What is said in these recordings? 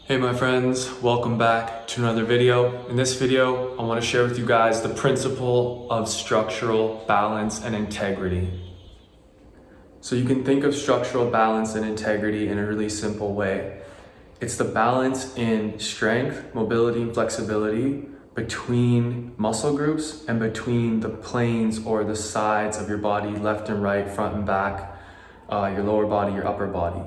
Hey my friends, welcome back to another video. In this video, I want to share with you guys the principle of structural balance and integrity. So you can think of structural balance and integrity in a really simple way. It's the balance in strength, mobility, and flexibility between muscle groups and between the planes or the sides of your body, left and right, front and back, your lower body, your upper body.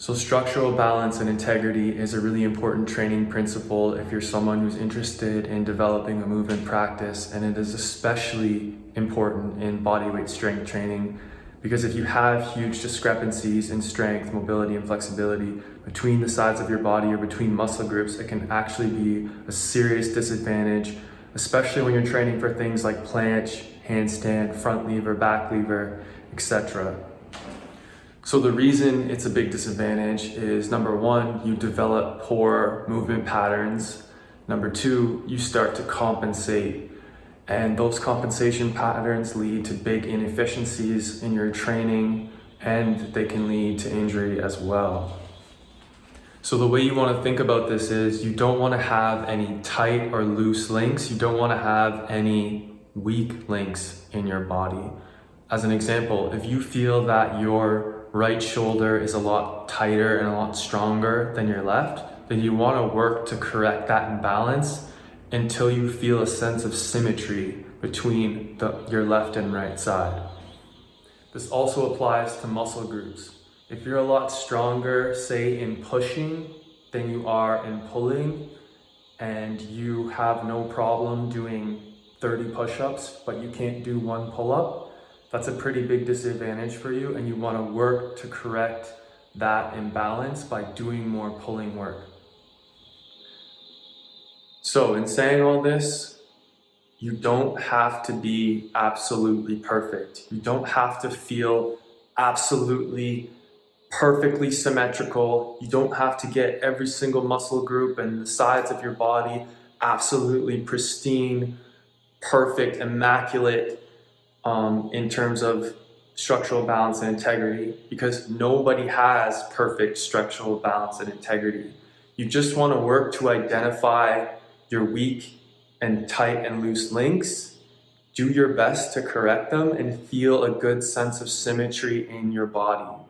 So structural balance and integrity is a really important training principle if you're someone who's interested in developing a movement practice, and it is especially important in bodyweight strength training because if you have huge discrepancies in strength, mobility, and flexibility between the sides of your body or between muscle groups, it can actually be a serious disadvantage, especially when you're training for things like planche, handstand, front lever, back lever, etc. So the reason it's a big disadvantage is number one, you develop poor movement patterns. Number two, you start to compensate. And those compensation patterns lead to big inefficiencies in your training, and they can lead to injury as well. So the way you want to think about this is you don't want to have any tight or loose links. You don't want to have any weak links in your body. As an example, if you feel that your right shoulder is a lot tighter and a lot stronger than your left, then you want to work to correct that imbalance until you feel a sense of symmetry between your left and right side. This also applies to muscle groups. If you're a lot stronger, say in pushing than you are in pulling, and you have no problem doing 30 push-ups, but you can't do one pull-up, that's a pretty big disadvantage for you, and you want to work to correct that imbalance by doing more pulling work. So in saying all this, you don't have to be absolutely perfect. You don't have to feel absolutely perfectly symmetrical. You don't have to get every single muscle group and the sides of your body absolutely pristine, perfect, immaculate, in terms of structural balance and integrity, because nobody has perfect structural balance and integrity. You just want to work to identify your weak and tight and loose links, do your best to correct them, and feel a good sense of symmetry in your body.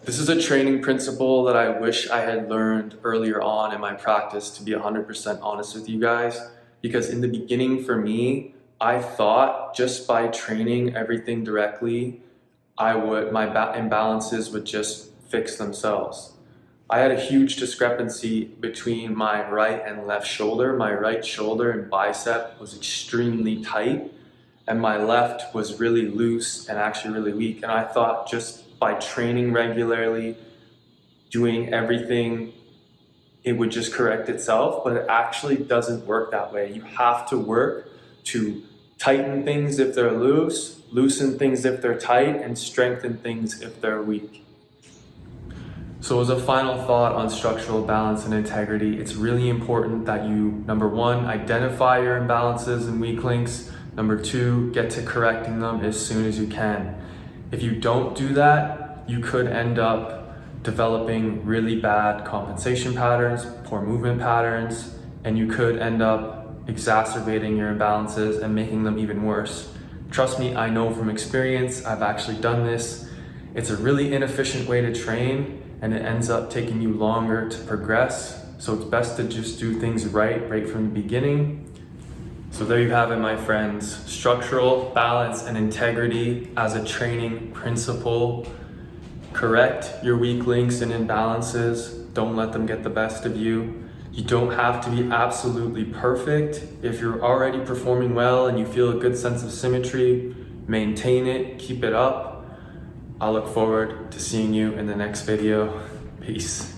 This is a training principle that I wish I had learned earlier on in my practice, to be 100% honest with you guys, because in the beginning for me, I thought just by training everything directly, my imbalances would just fix themselves. I had a huge discrepancy between my right and left shoulder. My right shoulder and bicep was extremely tight, and my left was really loose and actually really weak. And I thought just by training regularly, doing everything, it would just correct itself, but it actually doesn't work that way. You have to work to tighten things if they're loose, loosen things if they're tight, and strengthen things if they're weak. So as a final thought on structural balance and integrity, it's really important that you, number one, identify your imbalances and weak links. Number two, get to correcting them as soon as you can. If you don't do that, you could end up developing really bad compensation patterns, poor movement patterns, and you could end up exacerbating your imbalances and making them even worse. Trust me, I know from experience, I've actually done this. It's a really inefficient way to train, and it ends up taking you longer to progress. So it's best to just do things right from the beginning. So there you have it, my friends. Structural balance and integrity as a training principle. Correct your weak links and imbalances. Don't let them get the best of you. You don't have to be absolutely perfect. If you're already performing well and you feel a good sense of symmetry, maintain it, keep it up. I look forward to seeing you in the next video. Peace.